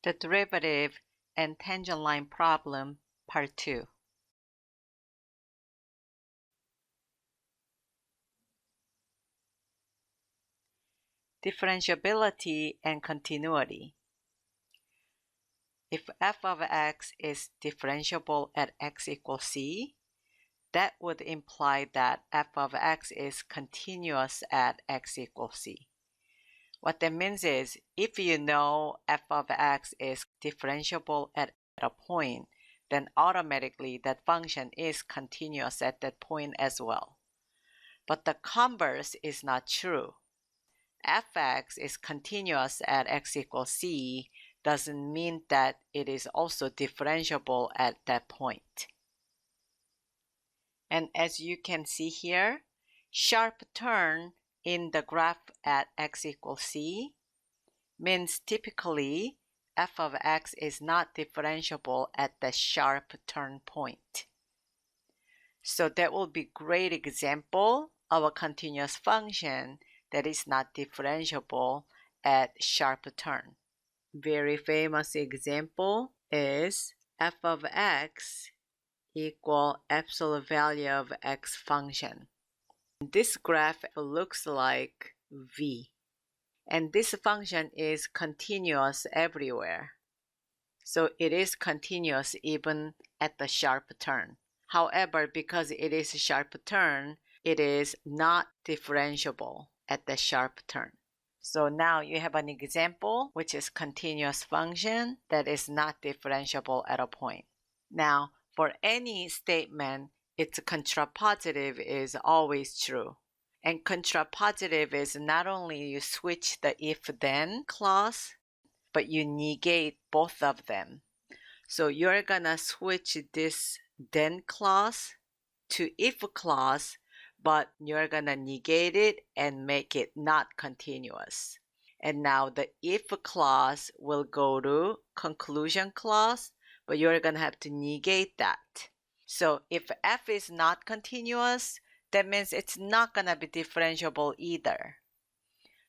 The derivative and tangent line problem, part 2. Differentiability and continuity. If f of x is differentiable at x equals c, that would imply that f of x is continuous at x equals c. What that means is, if you know f of x is differentiable at a point, then automatically that function is continuous at that point as well. But the converse is not true. Fx is continuous at x equals c doesn't mean that it is also differentiable at that point. And as you can see here, sharp turn in the graph at x equals c means typically f of x is not differentiable at the sharp turn point. So that will be a great example of a continuous function that is not differentiable at sharp turn. Very famous example is f of x equal absolute value of x function. This graph looks like V. And this function is continuous everywhere. So it is continuous even at the sharp turn. However, because it is a sharp turn, it is not differentiable at the sharp turn. So now you have an example which is continuous function that is not differentiable at a point. Now, for any statement, its contrapositive is always true. And contrapositive is not only you switch the if-then clause, but you negate both of them. So you're gonna switch this then clause to if clause, but you're gonna negate it and make it not continuous. And now the if clause will go to conclusion clause, but you're gonna have to negate that. So if f is not continuous, that means it's not gonna be differentiable either.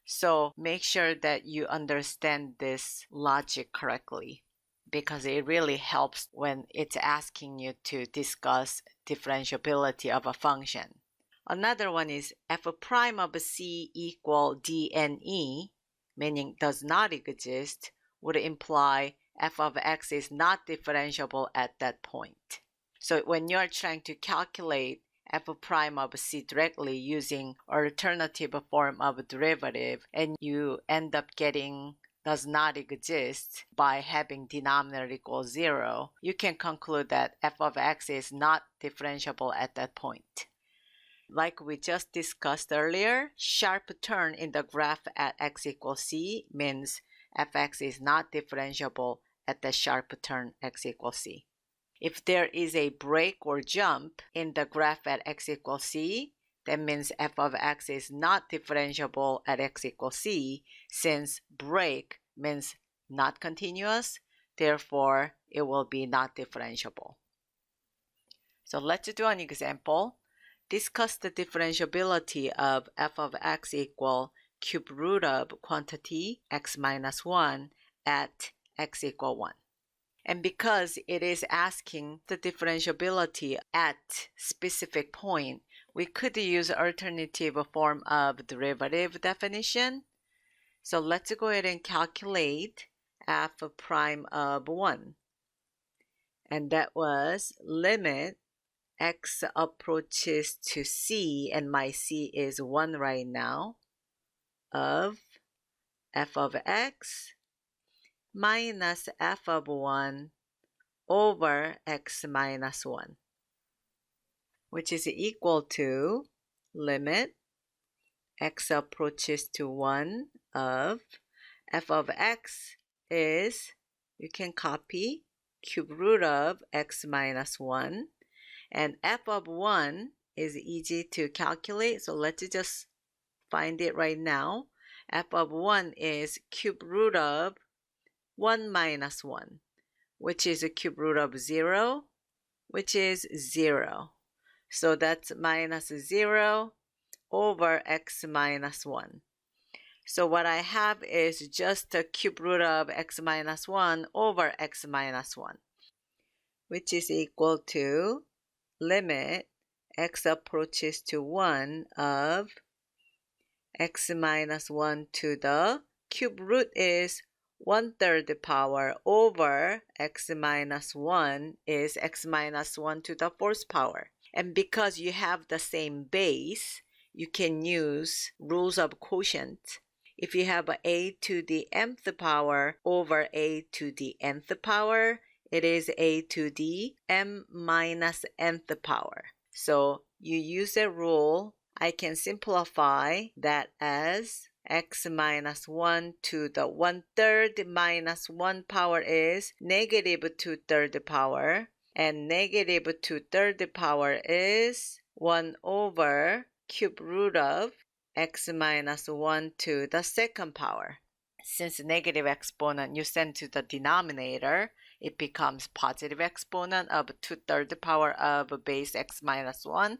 So make sure that you understand this logic correctly, because it really helps when it's asking you to discuss differentiability of a function. Another one is f prime of c equal dne, meaning does not exist, would imply f of x is not differentiable at that point. So when you're trying to calculate f prime of c directly using alternative form of derivative, and you end up getting does not exist by having denominator equals 0, you can conclude that f of x is not differentiable at that point. Like we just discussed earlier, sharp turn in the graph at x equals c means fx is not differentiable at the sharp turn x equals c. If there is a break or jump in the graph at x equals c, that means f of x is not differentiable at x equals c, since break means not continuous, therefore it will be not differentiable. So let's do an example. Discuss the differentiability of f of x equal cube root of quantity x minus 1 at x equal 1. And because it is asking the differentiability at specific point, we could use alternative form of derivative definition. So let's go ahead and calculate f prime of 1. And that was limit x approaches to c, and my c is 1 right now, of f of x minus f of 1 over x minus 1, which is equal to limit x approaches to 1 of f of x is, you can copy, cube root of x minus 1, and f of 1 is easy to calculate, so let's just find it right now. F of 1 is cube root of 1 minus 1, which is a cube root of 0, which is 0. So that's minus 0 over x minus 1. So what I have is just the cube root of x minus 1 over x minus 1, which is equal to limit x approaches to 1 of x minus 1 to the cube root is 1/3 power over x minus 1 is x minus 1 to the 4th power. And because you have the same base, you can use rules of quotient. If you have a to the mth power over a to the nth power, it is a to the m minus nth power. So you use a rule. I can simplify that as x minus 1 to the 1/3 minus 1 power is negative 2/3 power. And negative 2/3 power is 1 over cube root of x minus 1 to the 2nd power. Since negative exponent you send to the denominator, it becomes positive exponent of 2/3 power of base x minus 1.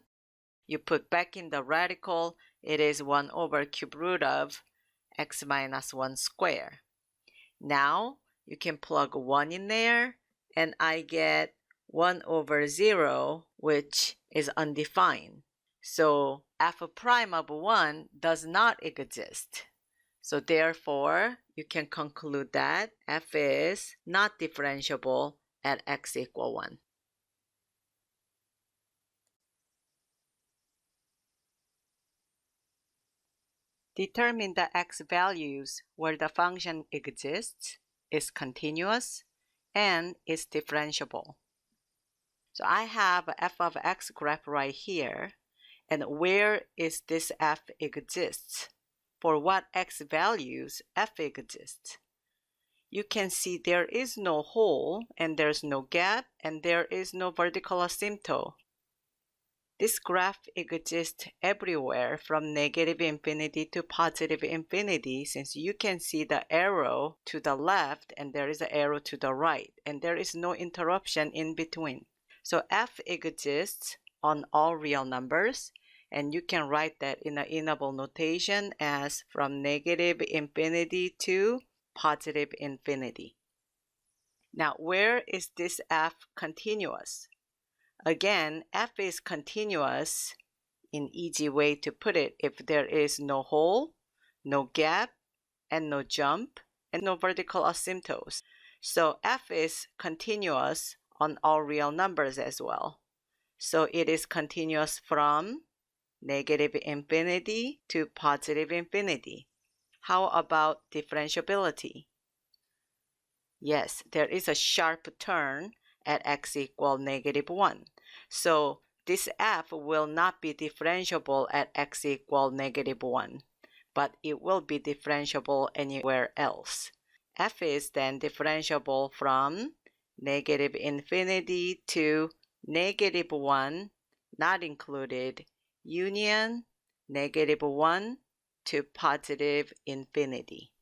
You put back in the radical, it is 1 over cube root of x minus 1 square. Now you can plug 1 in there, and I get 1 over 0, which is undefined. So f prime of 1 does not exist. So therefore, you can conclude that f is not differentiable at x equal 1. Determine the x values where the function exists, is continuous, and is differentiable. So I have a f of x graph right here, and where is this f exists? For what x values f exists? You can see there is no hole, and there's no gap, and there is no vertical asymptote. This graph exists everywhere from negative infinity to positive infinity, since you can see the arrow to the left and there is an arrow to the right, and there is no interruption in between. So f exists on all real numbers, and you can write that in an interval notation as from negative infinity to positive infinity. Now, where is this f continuous? Again, f is continuous in easy way to put it if there is no hole, no gap, and no jump, and no vertical asymptotes. So f is continuous on all real numbers as well. So it is continuous from negative infinity to positive infinity. How about differentiability? Yes, there is a sharp turn at x equal negative 1. So this f will not be differentiable at x equal negative 1, but it will be differentiable anywhere else. F is then differentiable from negative infinity to negative 1, not included, union negative 1 to positive infinity.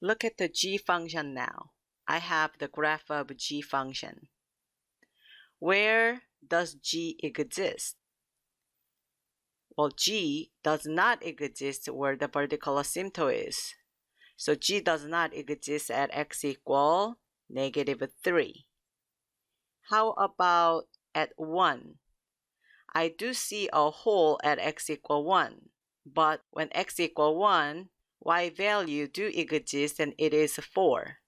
Look at the g function now. I have the graph of g function. Where does g exist? Well, g does not exist where the vertical asymptote is. So g does not exist at x equal negative 3. How about at 1? I do see a hole at x equal 1, but when x equal 1, y value do exist and it is 4.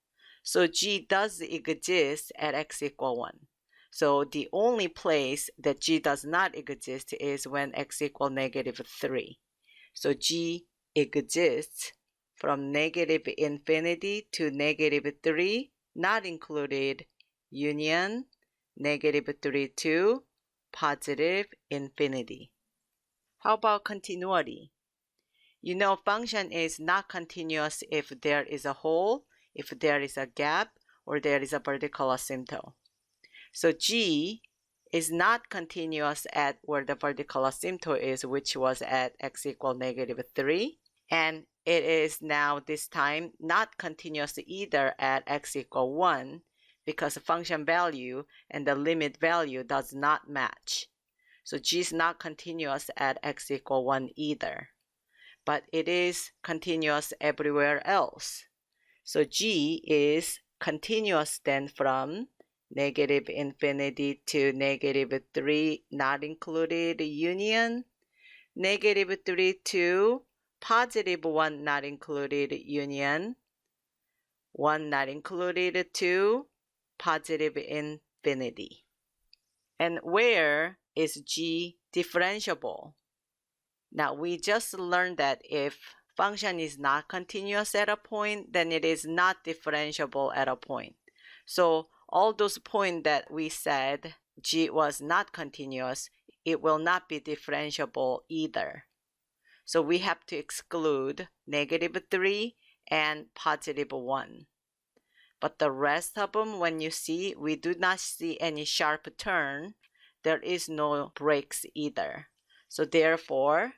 So g does exist at x equal 1. So the only place that g does not exist is when x equal negative 3. So g exists from negative infinity to negative 3, not included, union negative 3 to positive infinity. How about continuity? You know function is not continuous if there is a hole, if there is a gap, or there is a vertical asymptote. So g is not continuous at where the vertical asymptote is, which was at x equal negative 3. And it is now this time not continuous either at x equal 1 because the function value and the limit value does not match. So g is not continuous at x equal 1 either. but it is continuous everywhere else. So g is continuous then from negative infinity to negative 3 not included union, negative 3 to positive 1 not included union, 1 not included to positive infinity. And where is g differentiable? Now we just learned that if function is not continuous at a point, then it is not differentiable at a point. So all those points that we said g was not continuous, it will not be differentiable either. So we have to exclude negative 3 and positive 1. But the rest of them, when you see, we do not see any sharp turn. There is no breaks either. So therefore,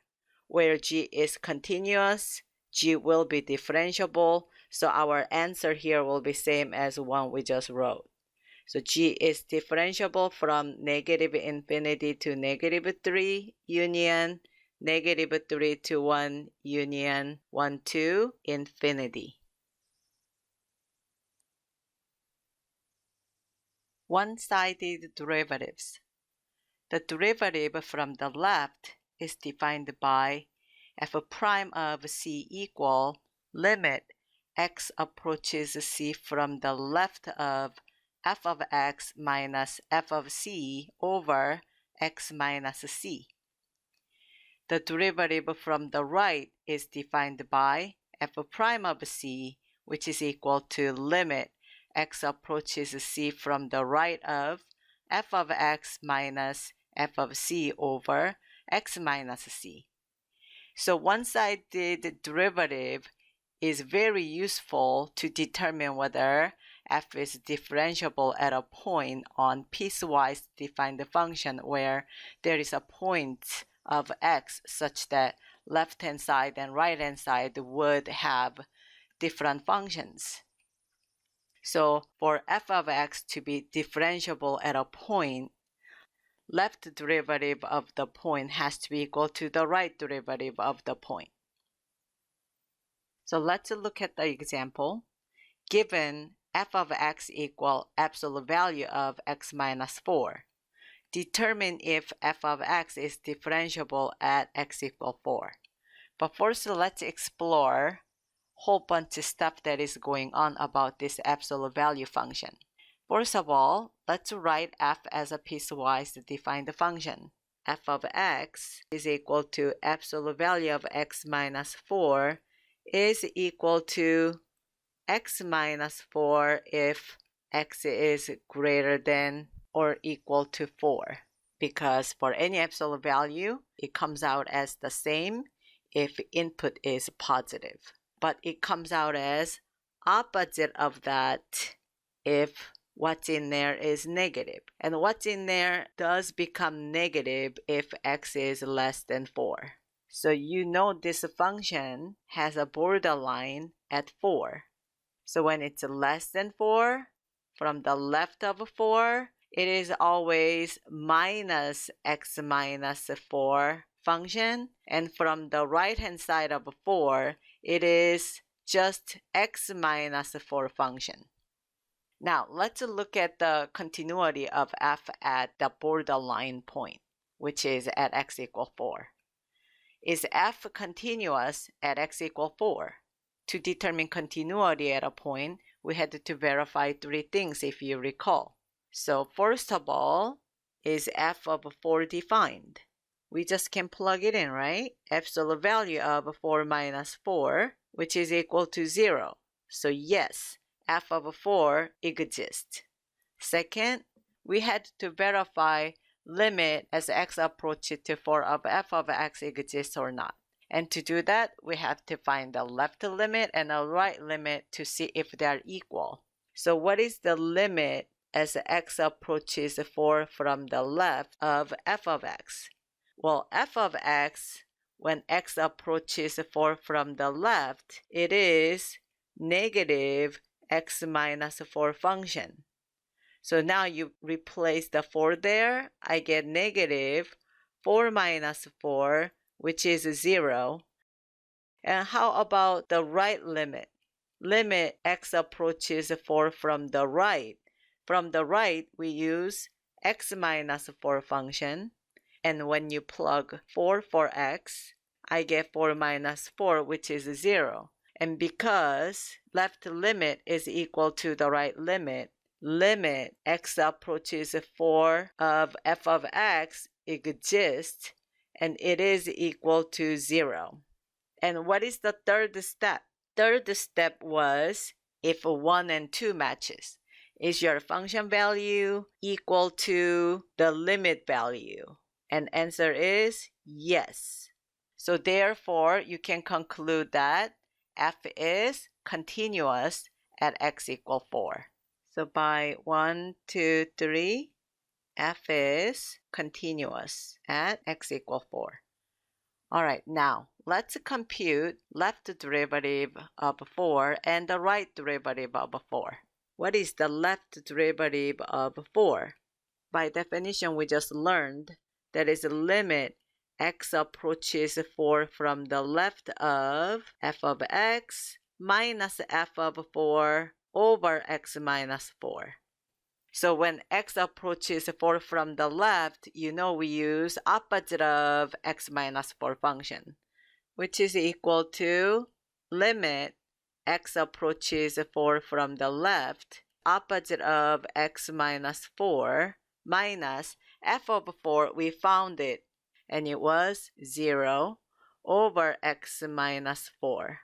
where g is continuous, g will be differentiable. So our answer here will be same as one we just wrote. So g is differentiable from negative infinity to negative 3 union, negative 3 to 1 union, 1 to infinity. One-sided derivatives. The derivative from the left is defined by f prime of c equal limit x approaches c from the left of f of x minus f of c over x minus c. The derivative from the right is defined by f prime of c, which is equal to limit x approaches c from the right of f of x minus f of c over x minus c. So one-sided derivative is very useful to determine whether f is differentiable at a point on piecewise defined function where there is a point of x such that left-hand side and right-hand side would have different functions. So for f of x to be differentiable at a point, left derivative of the point has to be equal to the right derivative of the point. So let's look at the example. Given f of x equal absolute value of x minus 4, determine if f of x is differentiable at x equal 4. But first, let's explore whole bunch of stuff that is going on about this absolute value function. First of all, let's write f as a piecewise defined function. F of x is equal to absolute value of x minus 4 is equal to x minus 4 if x is greater than or equal to 4. Because for any absolute value, it comes out as the same if input is positive. But it comes out as opposite of that if what's in there is negative. And what's in there does become negative if x is less than 4. So you know this function has a borderline at 4. So when it's less than 4, from the left of 4, it is always minus x minus 4 function. And from the right-hand side of 4, it is just x minus 4 function. Now, let's look at the continuity of f at the borderline point, which is at x equal 4. Is f continuous at x equal 4? To determine continuity at a point, we had to verify 3 things if you recall. So first of all, is f of 4 defined? We just can plug it in, right? Absolute value of 4 minus 4, which is equal to 0. So yes, f of 4 exists. Second, we had to verify limit as x approaches to 4 of f of x exists or not. And to do that, we have to find the left limit and the right limit to see if they are equal. So what is the limit as x approaches 4 from the left of f of x? Well, f of x, when x approaches 4 from the left, it is negative x minus 4 function. So now you replace the 4 there, I get negative 4 minus 4, which is 0. And how about the right limit? Limit x approaches 4 from the right. From the right, we use x minus 4 function. And when you plug 4 for x, I get 4 minus 4, which is 0. And because left limit is equal to the right limit, limit x approaches 4 of f of x exists, and it is equal to 0. And what is the third step? Third step was if 1 and 2 matches. Is your function value equal to the limit value? And answer is yes. So therefore, you can conclude that f is continuous at x equal 4. So by 1, 2, 3, f is continuous at x equal 4. All right, now let's compute left derivative of 4 and the right derivative of 4. What is the left derivative of 4? By definition, we just learned that is limit x approaches 4 from the left of f of x minus f of 4 over x minus 4. So when x approaches 4 from the left, you know we use opposite of x minus 4 function, which is equal to limit x approaches 4 from the left, opposite of x minus 4, minus f of 4, we found it, and it was 0 over x minus 4,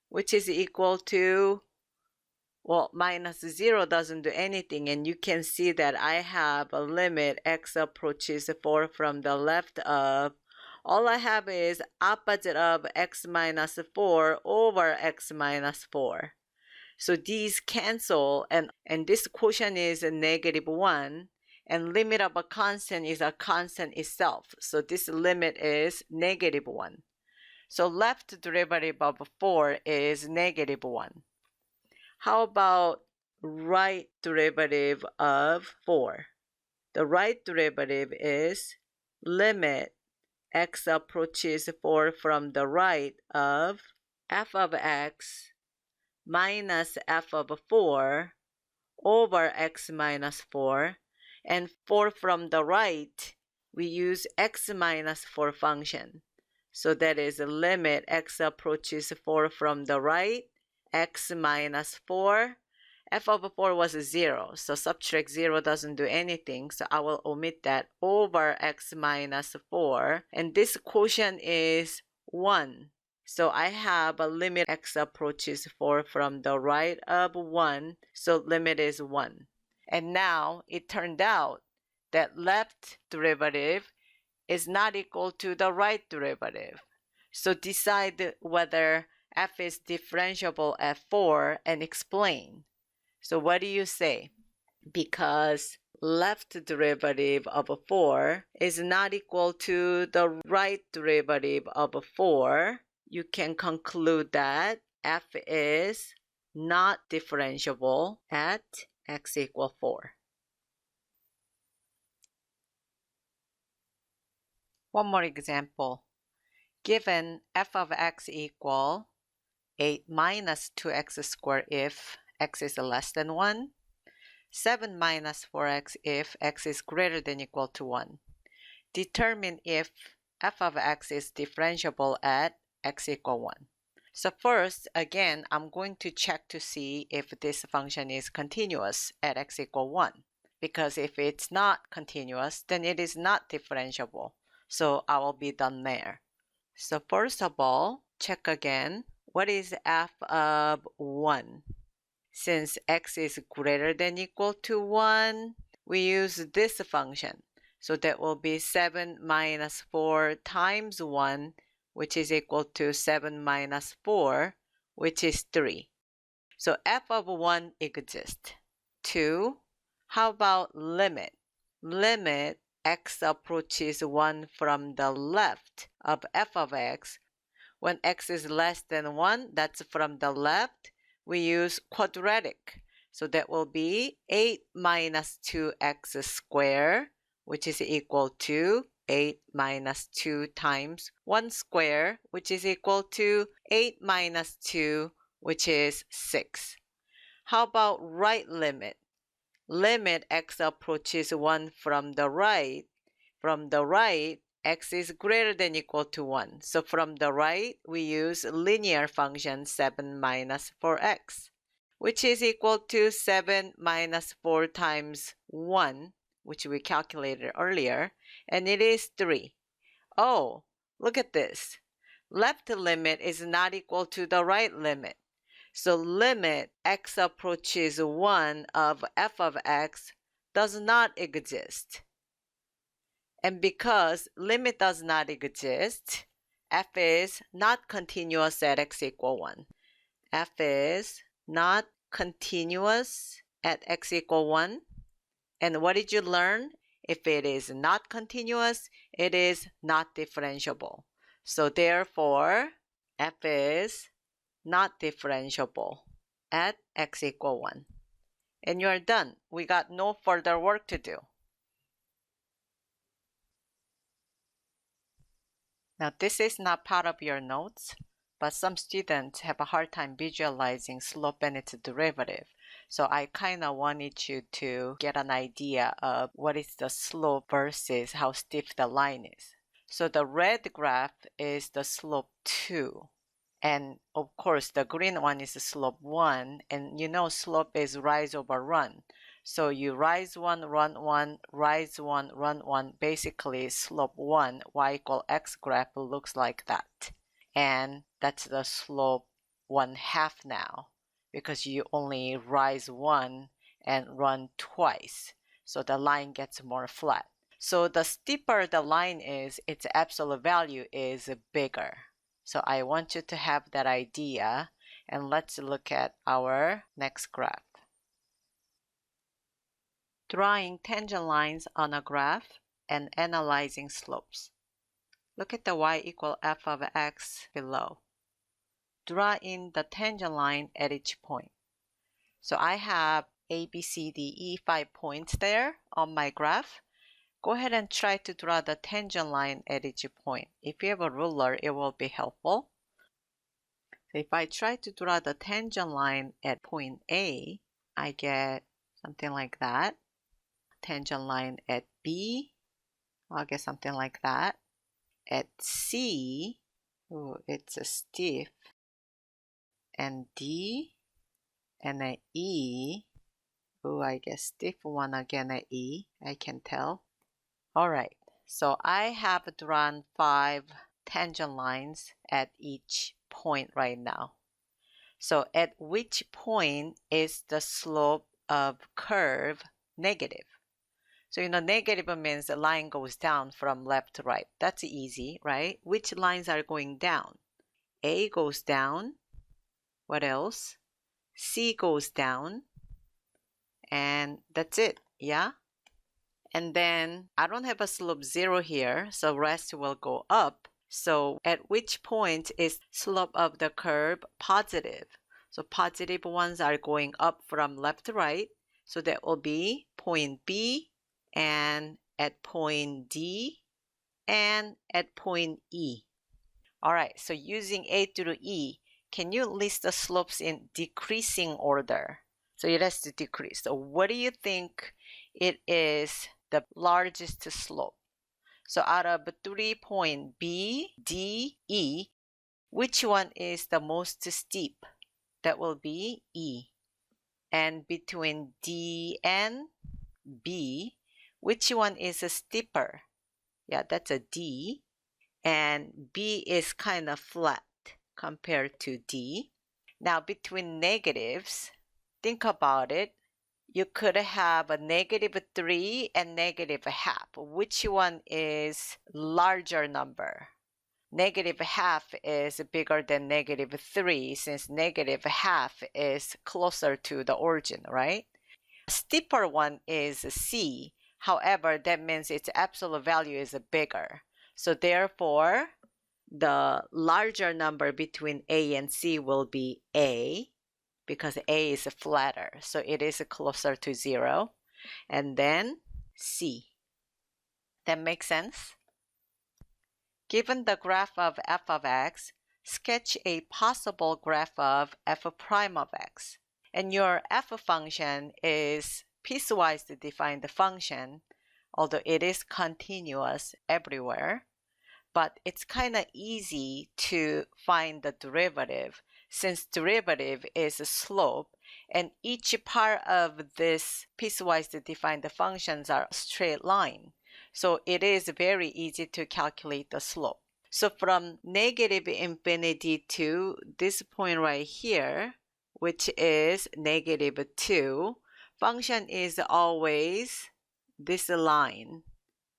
which is equal to, well, minus 0 doesn't do anything, and you can see that I have a limit x approaches 4 from the left of, all I have is opposite of x minus 4 over x minus 4. So these cancel, and this quotient is a negative 1, and limit of a constant is a constant itself. So this limit is negative 1. So left derivative of 4 is negative 1. How about right derivative of 4? The right derivative is limit x approaches 4 from the right of f of x minus f of 4 over x minus 4. And 4 from the right, we use x minus 4 function. So that is limit x approaches 4 from the right, x minus 4. F of 4 was 0, so subtract 0 doesn't do anything, so I will omit that, over x minus 4. And this quotient is 1. So I have a limit x approaches 4 from the right of 1, so limit is 1. And now it turned out that left derivative is not equal to the right derivative. So decide whether f is differentiable at 4 and explain. So what do you say? Because left derivative of 4 is not equal to the right derivative of 4, you can conclude that f is not differentiable at x equal 4. One more example. Given f of x equal 8 minus 2x squared if x is less than 1, 7 minus 4x if x is greater than or equal to 1. Determine if f of x is differentiable at x equal 1. So first, again, I'm going to check to see if this function is continuous at x equal 1. Because if it's not continuous, then it is not differentiable. So I will be done there. So first of all, check again. What is f of 1? Since x is greater than or equal to 1, we use this function. So that will be 7 minus 4 times 1, which is equal to 7 minus 4, which is 3. So f of 1 exists. 2, how about limit? Limit x approaches 1 from the left of f of x. When x is less than 1, that's from the left. We use quadratic. So that will be 8 minus 2x squared, which is equal to 8 minus 2 times 1 square, which is equal to 8 minus 2, which is 6. How about right limit? Limit x approaches 1 from the right. From the right, x is greater than or equal to 1. So from the right, we use linear function 7 minus 4x, which is equal to 7 minus 4 times 1, which we calculated earlier, and it is 3. Oh, look at this. Left limit is not equal to the right limit. So limit x approaches 1 of f of x does not exist. And because limit does not exist, f is not continuous at x equal 1. F is not continuous at x equal 1. And what did you learn? If it is not continuous, it is not differentiable. So therefore, f is not differentiable at x equal 1. And you're done. We got no further work to do. Now this is not part of your notes, but some students have a hard time visualizing slope and its derivative. So I kind of wanted you to get an idea of what is the slope versus how steep the line is. So the red graph is the slope 2. And of course, the green one is slope 1. And you know slope is rise over run. So you rise 1, run 1, rise 1, run 1. Basically, slope 1, y equal x graph looks like that. And that's the slope 1/2 now, because you only rise 1 and run twice. So the line gets more flat. So the steeper the line is, its absolute value is bigger. So I want you to have that idea, and let's look at our next graph. Drawing tangent lines on a graph and analyzing slopes. Look at the y equal f of x below. Draw in the tangent line at each point. So I have A, B, C, D, E, 5 points there on my graph. Go ahead and try to draw the tangent line at each point. If you have a ruler, it will be helpful. So if I try to draw the tangent line at point A, I get something like that. Tangent line at B, I'll get something like that. At C, oh, it's a stiff. And D, and at E, oh, I guess stiff one again at E, I can tell. Alright, so I have drawn 5 tangent lines at each point right now. So at which point is the slope of curve negative? So negative means the line goes down from left to right. That's easy, right? Which lines are going down? A goes down. What else? C goes down. And that's it, yeah? And then I don't have a slope 0 here, so rest will go up. So at which point is slope of the curve positive? So positive ones are going up from left to right. So that will be point B, and at point D, and at point E. All right, so using A through E, can you list the slopes in decreasing order? So it has to decrease. So what do you think it is the largest slope? So out of 3 points B, D, E, which one is the most steep? That will be E. And between D and B, which one is steeper? Yeah, that's a D. And B is kind of flat compared to D. Now between negatives, think about it. You could have a -3 and -1/2. Which one is larger number? -1/2 is bigger than -3, since -1/2 is closer to the origin, right? A steeper one is C. However, that means its absolute value is bigger. So therefore, the larger number between A and C will be A, because A is flatter, so it is closer to 0. And then C. That makes sense? Given the graph of f of x, sketch a possible graph of f prime of x. And your f function is piecewise defined function, although it is continuous everywhere. But it's kind of easy to find the derivative since derivative is a slope and each part of this piecewise defined functions are straight line. So it is very easy to calculate the slope. So from negative infinity to this point right here, which is negative 2, function is always this line,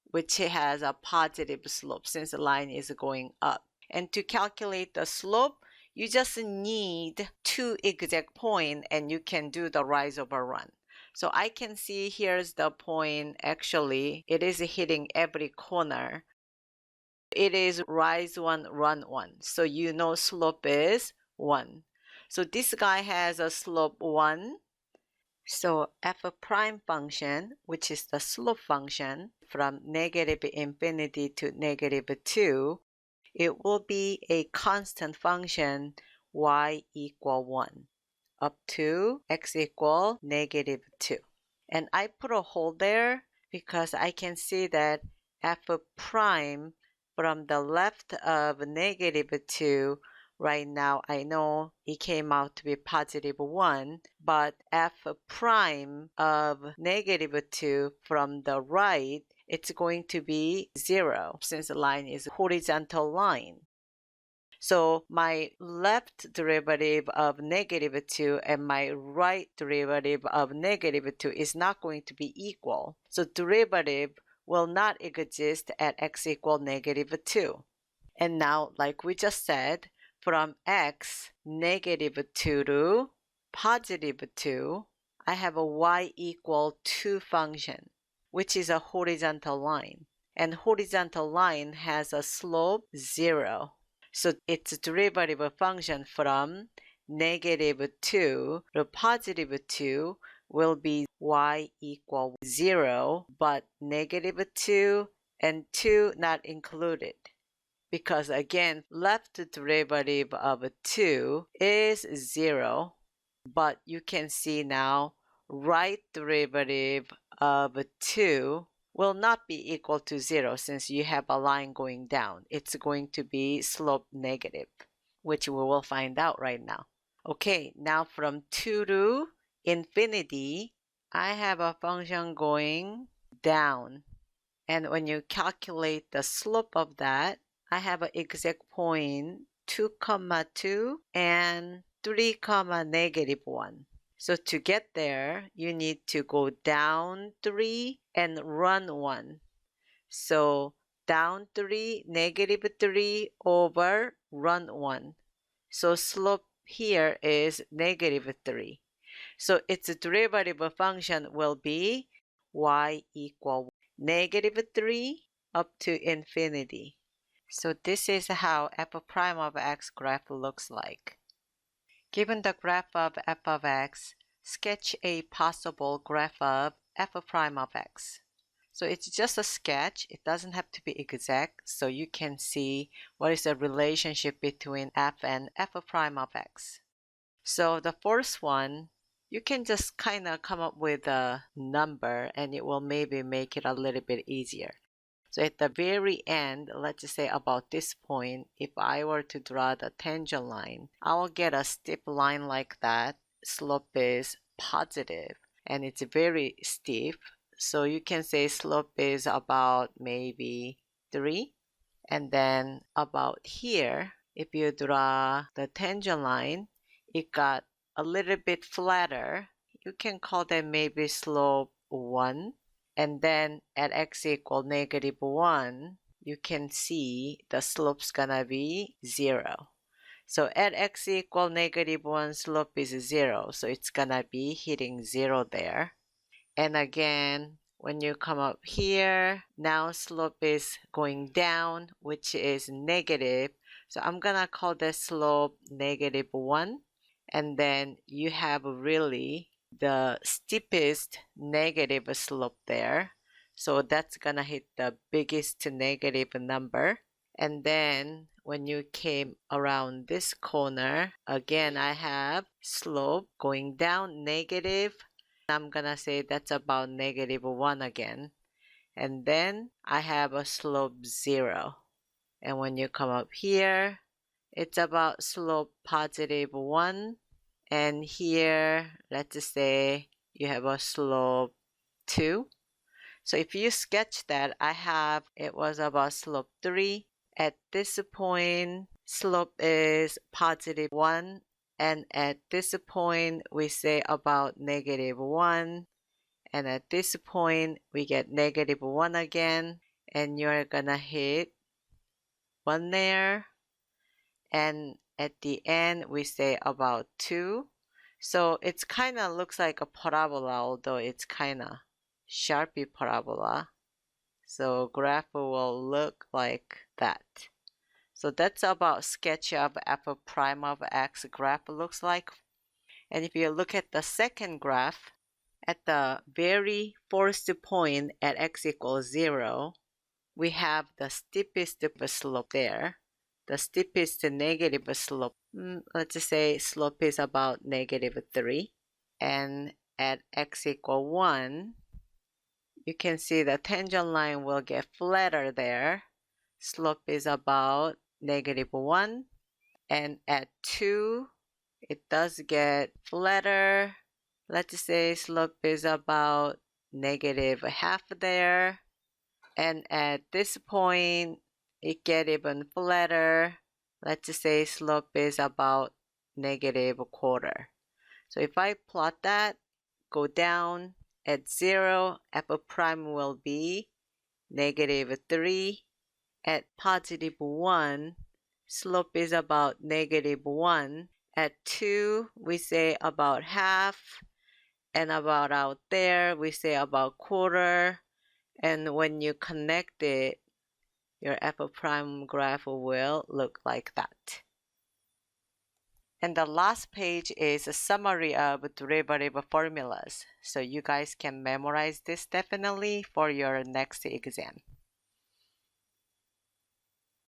which has a positive slope since the line is going up. And to calculate the slope, you just need 2 exact points and you can do the rise over run. So I can see here's the point, actually, it is hitting every corner. It is rise 1, run 1. So you know slope is 1. So this guy has a slope 1. So f prime function, which is the slope function from negative infinity to negative 2, it will be a constant function y equal 1 up to x equal negative 2. And I put a hole there because I can see that f prime from the left of negative 2, right now I know it came out to be positive 1, but f prime of negative 2 from the right, it's going to be 0 since the line is a horizontal line. So my left derivative of negative 2 and my right derivative of negative 2 is not going to be equal. So derivative will not exist at x equal negative 2. And now, like we just said, from x negative 2 to positive 2, I have a y equal 2 function, which is a horizontal line. And horizontal line has a slope 0. So its derivative function from negative 2 to positive 2 will be y equal 0, but negative 2 and 2 not included. Because again, left derivative of 2 is 0, but you can see now right derivative of 2 will not be equal to 0 since you have a line going down. It's going to be slope negative, which we will find out right now. Okay, now from 2 to infinity, I have a function going down. And when you calculate the slope of that, I have an exact point 2, 2 and 3, negative 1. So to get there, you need to go down 3 and run 1. So down 3, negative 3 over run 1. So slope here is negative 3. So its derivative function will be y equal negative 3 up to infinity. So this is how f prime of x graph looks like. Given the graph of f of x, sketch a possible graph of f prime of x. So it's just a sketch. It doesn't have to be exact. So you can see what is the relationship between f and f prime of x. So the first one, you can just kind of come up with a number and it will maybe make it a little bit easier. So at the very end, let's just say about this point, if I were to draw the tangent line, I will get a steep line like that. Slope is positive and it's very steep. So you can say slope is about maybe 3. And then about here, if you draw the tangent line, it got a little bit flatter. You can call that maybe slope 1. And then at x equal negative 1, you can see the slope's gonna be 0. So at x equal negative 1, slope is 0. So it's gonna be hitting 0 there. And again, when you come up here, now slope is going down, which is negative. So I'm gonna call this slope negative 1. And then you have really the steepest negative slope there. So that's gonna hit the biggest negative number. And then when you came around this corner, again, I have slope going down, negative. I'm gonna say that's about -1 again. And then I have a slope 0. And when you come up here, it's about slope +1. And here, let's just say you have a slope 2. So if you sketch that, it was about slope 3. At this point, slope is +1. And at this point, we say about -1. And at this point, we get -1 again. And you're gonna hit 1 there. And at the end, we say about 2. So it's kind of looks like a parabola, although it's kind of sharpy parabola. So graph will look like that. So that's about sketch of f prime of x graph looks like. And if you look at the second graph, at the very first point at x equals 0, we have the steepest slope there. The steepest negative slope, let's just say slope is about -3. And at x equal 1, you can see the tangent line will get flatter there. Slope is about -1. And at 2, it does get flatter. Let's say slope is about -1/2 there. And at this point, it get even flatter. Let's say slope is about -1/4. So if I plot that, go down at 0, f prime will be -3. At +1, slope is about -1. At 2, we say about half. And about out there, we say about quarter. And when you connect it, your f prime graph will look like that. And the last page is a summary of derivative formulas. So you guys can memorize this definitely for your next exam.